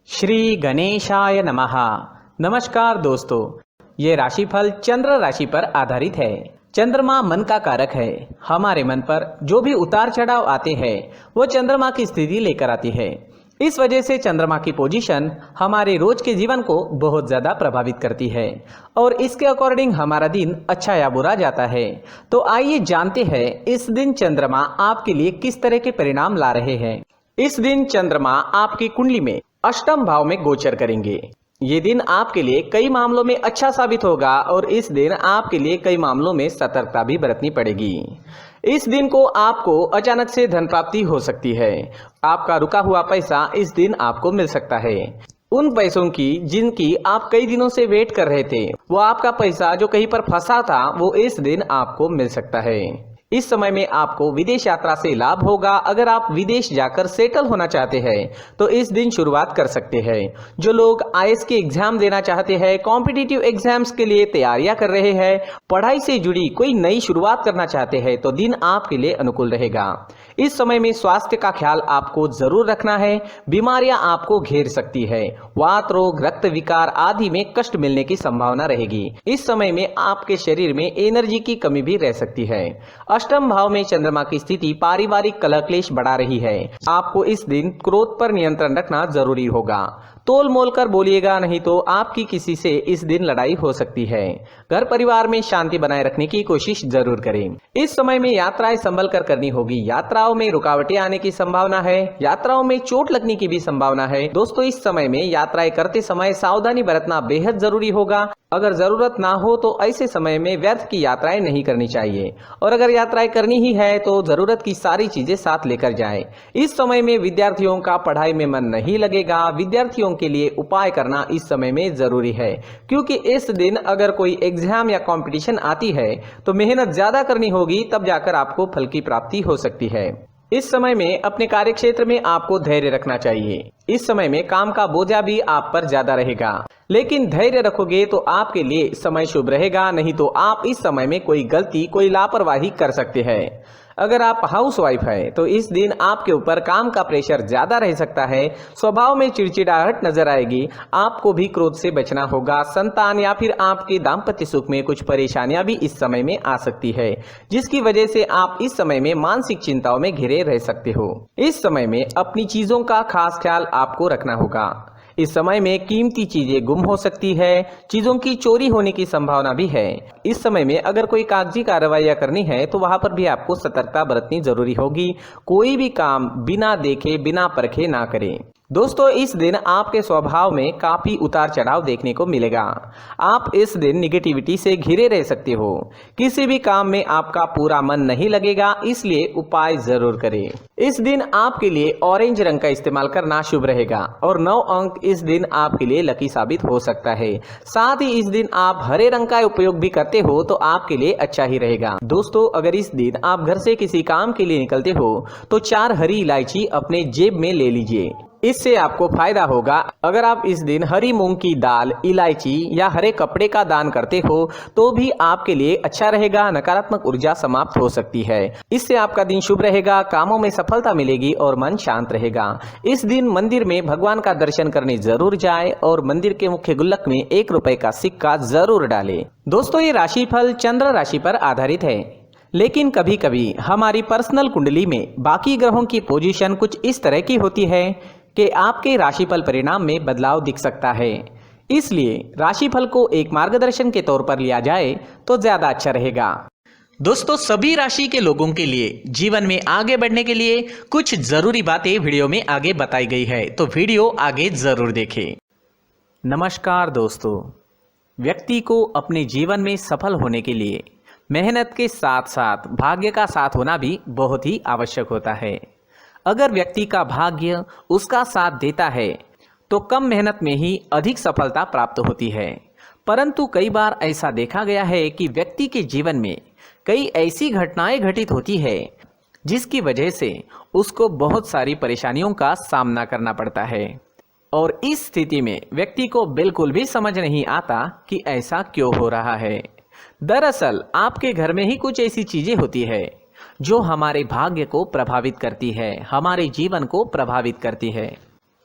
श्री गणेशाय नमः। नमस्कार दोस्तों, ये राशिफल चंद्र राशि पर आधारित है। चंद्रमा मन का कारक है। हमारे मन पर जो भी उतार चढ़ाव आते हैं वो चंद्रमा की स्थिति लेकर आती है। इस वजह से चंद्रमा की पोजीशन हमारे रोज के जीवन को बहुत ज़्यादा प्रभावित करती है और इसके अकॉर्डिंग हमारा दिन अच्छा या बुरा जाता है। तो आइए जानते हैं इस दिन चंद्रमा आपके लिए किस तरह के परिणाम ला रहे हैं। इस दिन चंद्रमा आपकी कुंडली में अष्टम भाव में गोचर करेंगे। ये दिन आपके लिए कई मामलों में अच्छा साबित होगा और इस दिन आपके लिए कई मामलों में सतर्कता भी बरतनी पड़ेगी। इस दिन को आपको अचानक से धन प्राप्ति हो सकती है। आपका रुका हुआ पैसा इस दिन आपको मिल सकता है। उन पैसों की जिनकी आप कई दिनों से वेट कर रहे थे, वो आपका पैसा जो कहीं पर फंसा था वो इस दिन आपको मिल सकता है। इस समय में आपको विदेश यात्रा से लाभ होगा। अगर आप विदेश जाकर सेटल होना चाहते हैं तो इस दिन शुरुआत कर सकते हैं। जो लोग आईएएस के एग्जाम देना चाहते हैं, कॉम्पिटिटिव एग्जाम्स के लिए तैयारियां कर रहे हैं, पढ़ाई से जुड़ी कोई नई शुरुआत करना चाहते हैं तो दिन आपके लिए अनुकूल रहेगा। इस समय में स्वास्थ्य का ख्याल आपको जरूर रखना है। बीमारियां आपको घेर सकती है। वात रोग, रक्त विकार आदि में कष्ट मिलने की संभावना रहेगी। इस समय में आपके शरीर में एनर्जी की कमी भी रह सकती है। अष्टम भाव में चंद्रमा की स्थिति पारिवारिक कलह क्लेश बढ़ा रही है। आपको इस दिन क्रोध पर नियंत्रण रखना जरूरी होगा। तोल मोल कर बोलिएगा, नहीं तो आपकी किसी से इस दिन लड़ाई हो सकती है। घर परिवार में शांति बनाए रखने की कोशिश जरूर करें। इस समय में यात्राएं संभल कर करनी होगी। यात्राओं में रुकावटें आने की संभावना है। यात्राओं में चोट लगने की भी संभावना है। दोस्तों, इस समय में यात्राएं करते समय सावधानी बरतना बेहद जरूरी होगा। अगर जरूरत ना हो तो ऐसे समय में व्यर्थ की यात्राएं नहीं करनी चाहिए और अगर यात्राएं करनी ही है तो जरूरत की सारी चीजें साथ लेकर जाएं। इस समय में विद्यार्थियों का पढ़ाई में मन नहीं लगेगा। विद्यार्थियों के लिए उपाय करना इस समय में जरूरी है, क्योंकि इस दिन अगर कोई एग्जाम या कंपटीशन आती है तो मेहनत ज्यादा करनी होगी, तब जाकर आपको फल की प्राप्ति हो सकती है। इस समय में अपने कार्यक्षेत्र में आपको धैर्य रखना चाहिए। इस समय में काम का बोझा भी आप पर ज्यादा रहेगा, लेकिन धैर्य रखोगे तो आपके लिए समय शुभ रहेगा। नहीं तो आप इस समय में कोई गलती, कोई लापरवाही कर सकते हैं। अगर आप हाउसवाइफ है तो इस दिन आपके ऊपर काम का प्रेशर ज्यादा रह सकता है। स्वभाव में चिड़चिड़ाहट नजर आएगी। आपको भी क्रोध से बचना होगा। संतान या फिर आपके दाम्पत्य सुख में कुछ परेशानियां भी इस समय में आ सकती है, जिसकी वजह से आप इस समय में मानसिक चिंताओं में घिरे रह सकते हो। इस समय में अपनी चीजों का खास ख्याल आपको रखना होगा। इस समय में कीमती चीजें गुम हो सकती है। चीजों की चोरी होने की संभावना भी है। इस समय में अगर कोई कागजी कार्रवाइयां करनी है तो वहां पर भी आपको सतर्कता बरतनी जरूरी होगी। कोई भी काम बिना देखे, बिना परखे ना करें। दोस्तों, इस दिन आपके स्वभाव में काफी उतार चढ़ाव देखने को मिलेगा। आप इस दिन निगेटिविटी से घिरे रह सकते हो। किसी भी काम में आपका पूरा मन नहीं लगेगा, इसलिए उपाय जरूर करें। इस दिन आपके लिए ऑरेंज रंग का इस्तेमाल करना शुभ रहेगा और 9 अंक इस दिन आपके लिए लकी साबित हो सकता है। साथ ही इस दिन आप हरे रंग का उपयोग भी करते हो तो आपके लिए अच्छा ही रहेगा। दोस्तों, अगर इस दिन आप घर से किसी काम के लिए निकलते हो तो 4 हरी इलायची अपने जेब में ले लीजिए। इससे आपको फायदा होगा। अगर आप इस दिन हरी मूंग की दाल, इलायची या हरे कपड़े का दान करते हो तो भी आपके लिए अच्छा रहेगा। नकारात्मक ऊर्जा समाप्त हो सकती है। इससे आपका दिन शुभ रहेगा, कामों में सफलता मिलेगी और मन शांत रहेगा। इस दिन मंदिर में भगवान का दर्शन करने जरूर जाए और मंदिर के मुख्य गुल्लक में 1 रुपए का सिक्का जरूर डालें। दोस्तों, ये राशिफल चंद्र राशि पर आधारित है, लेकिन कभी कभी हमारी पर्सनल कुंडली में बाकी ग्रहों की पोजीशन कुछ इस तरह की होती है कि आपके राशिफल परिणाम में बदलाव दिख सकता है। इसलिए राशिफल को एक मार्गदर्शन के तौर पर लिया जाए तो ज्यादा अच्छा रहेगा। दोस्तों, सभी राशि के लोगों के लिए जीवन में आगे बढ़ने के लिए कुछ जरूरी बातें वीडियो में आगे बताई गई है, तो वीडियो आगे जरूर देखें। नमस्कार दोस्तों, व्यक्ति को अपने जीवन में सफल होने के लिए मेहनत के साथ साथ भाग्य का साथ होना भी बहुत ही आवश्यक होता है। अगर व्यक्ति का भाग्य उसका साथ देता है तो कम मेहनत में ही अधिक सफलता प्राप्त होती है। परंतु कई बार ऐसा देखा गया है कि व्यक्ति के जीवन में कई ऐसी घटनाएं घटित होती है जिसकी वजह से उसको बहुत सारी परेशानियों का सामना करना पड़ता है और इस स्थिति में व्यक्ति को बिल्कुल भी समझ नहीं आता कि ऐसा क्यों हो रहा है। दरअसल आपके घर में ही कुछ ऐसी चीजें होती है जो हमारे भाग्य को प्रभावित करती है, हमारे जीवन को प्रभावित करती है।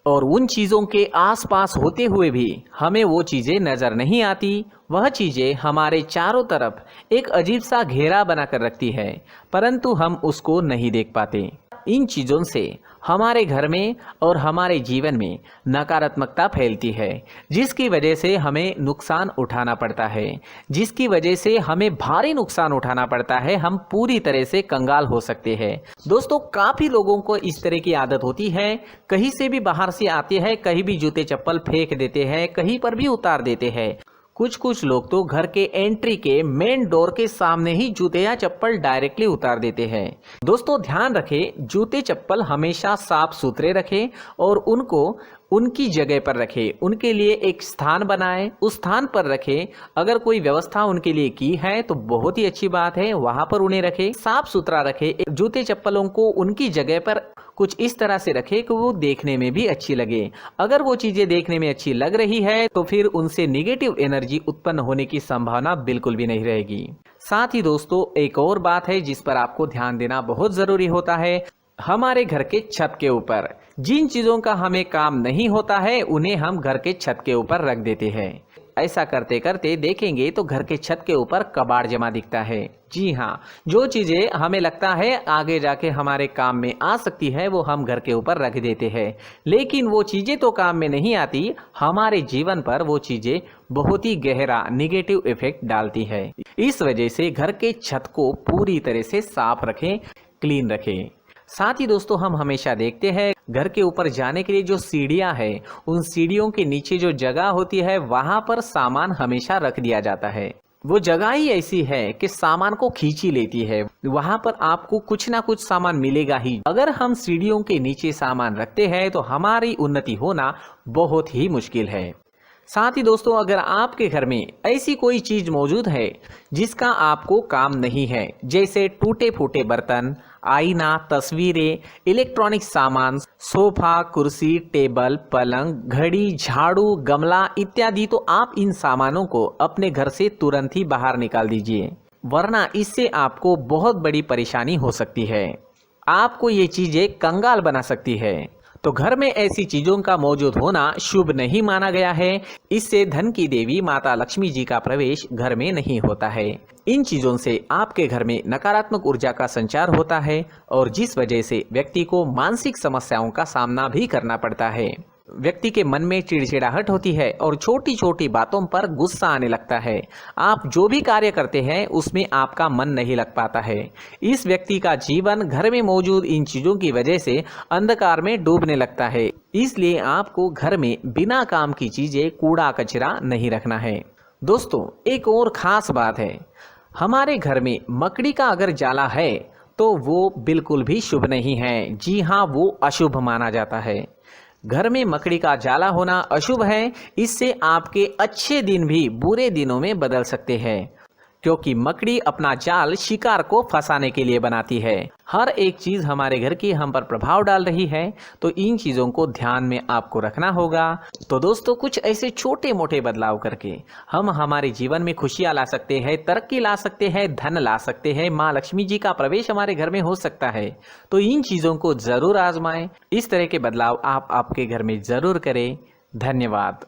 और उन चीज़ों के आसपास होते हुए भी हमें वो चीज़ें नज़र नहीं आती। वह चीज़ें हमारे चारों तरफ एक अजीब सा घेरा बनाकर रखती है, परंतु हम उसको नहीं देख पाते। इन चीज़ों से हमारे घर में और हमारे जीवन में नकारात्मकता फैलती है, जिसकी वजह से हमें नुकसान उठाना पड़ता है, जिसकी वजह से हमें भारी नुकसान उठाना पड़ता है। हम पूरी तरह से कंगाल हो सकते हैं। दोस्तों, काफ़ी लोगों को इस तरह की आदत होती है, कहीं से भी बाहर से आते हैं, कहीं भी जूते चप्पल फेंक देते हैं, कहीं पर भी उतार देते हैं। कुछ लोग तो घर के एंट्री के मेन डोर के सामने ही जूते या चप्पल डायरेक्टली उतार देते हैं। दोस्तों, ध्यान रखें, जूते चप्पल हमेशा साफ सुथरे रखें और उनको उनकी जगह पर रखें। उनके लिए एक स्थान बनाएं, उस स्थान पर रखें। अगर कोई व्यवस्था उनके लिए की है तो बहुत ही अच्छी बात है, वहां पर उन्हें रखें, साफ सुथरा रखें। जूते चप्पलों को उनकी जगह पर कुछ इस तरह से रखें कि वो देखने में भी अच्छी लगे। अगर वो चीजें देखने में अच्छी लग रही है तो फिर उनसे नेगेटिव एनर्जी उत्पन्न होने की संभावना बिल्कुल भी नहीं रहेगी। साथ ही दोस्तों, एक और बात है जिस पर आपको ध्यान देना बहुत जरूरी होता है। हमारे घर के छत के ऊपर जिन चीजों का हमें काम नहीं होता है, उन्हें हम घर के छत के ऊपर रख देते हैं। ऐसा करते करते देखेंगे तो घर के छत के ऊपर कबाड़ जमा दिखता है। जी हाँ, जो चीजें हमें लगता है आगे जाके हमारे काम में आ सकती है, वो हम घर के ऊपर रख देते हैं। लेकिन वो चीजें तो काम में नहीं आती, हमारे जीवन पर वो चीजें बहुत ही गहरा निगेटिव इफेक्ट डालती है। इस वजह से घर के छत को पूरी तरह से साफ रखें, क्लीन रखें। साथ ही दोस्तों, हम हमेशा देखते हैं घर के ऊपर जाने के लिए जो सीढ़ियां हैं, उन सीढ़ियों के नीचे जो जगह होती है वहां पर सामान हमेशा रख दिया जाता है। वो जगह ही ऐसी है कि सामान को खींच ही लेती है। वहां पर आपको कुछ ना कुछ सामान मिलेगा ही। अगर हम सीढ़ियों के नीचे सामान रखते हैं तो हमारी उन्नति होना बहुत ही मुश्किल है। साथ ही दोस्तों, अगर आपके घर में ऐसी कोई चीज मौजूद है जिसका आपको काम नहीं है, जैसे टूटे फूटे बर्तन, आईना, तस्वीरें, इलेक्ट्रॉनिक सामान, सोफा, कुर्सी, टेबल, पलंग, घड़ी, झाड़ू, गमला इत्यादि, तो आप इन सामानों को अपने घर से तुरंत ही बाहर निकाल दीजिए, वरना इससे आपको बहुत बड़ी परेशानी हो सकती है। आपको ये चीजें कंगाल बना सकती है। तो घर में ऐसी चीजों का मौजूद होना शुभ नहीं माना गया है। इससे धन की देवी माता लक्ष्मी जी का प्रवेश घर में नहीं होता है। इन चीजों से आपके घर में नकारात्मक ऊर्जा का संचार होता है और जिस वजह से व्यक्ति को मानसिक समस्याओं का सामना भी करना पड़ता है। व्यक्ति के मन में चिड़चिड़ाहट होती है और छोटी छोटी बातों पर गुस्सा आने लगता है। आप जो भी कार्य करते हैं उसमें आपका मन नहीं लग पाता है। इस व्यक्ति का जीवन घर में मौजूद इन चीजों की वजह से अंधकार में डूबने लगता है। इसलिए आपको घर में बिना काम की चीजें, कूड़ा कचरा नहीं रखना है। दोस्तों, एक और खास बात है, हमारे घर में मकड़ी का अगर जाला है तो वो बिल्कुल भी शुभ नहीं है। जी हाँ, वो अशुभ माना जाता है। घर में मकड़ी का जाला होना अशुभ है। इससे आपके अच्छे दिन भी बुरे दिनों में बदल सकते हैं, क्योंकि मकड़ी अपना जाल शिकार को फंसाने के लिए बनाती है। हर एक चीज हमारे घर की हम पर प्रभाव डाल रही है, तो इन चीजों को ध्यान में आपको रखना होगा। तो दोस्तों, कुछ ऐसे छोटे मोटे बदलाव करके हम हमारे जीवन में खुशियां ला सकते हैं, तरक्की ला सकते हैं, धन ला सकते हैं, माँ लक्ष्मी जी का प्रवेश हमारे घर में हो सकता है। तो इन चीजों को जरूर आजमाएं। इस तरह के बदलाव आप आपके घर में जरूर करें। धन्यवाद।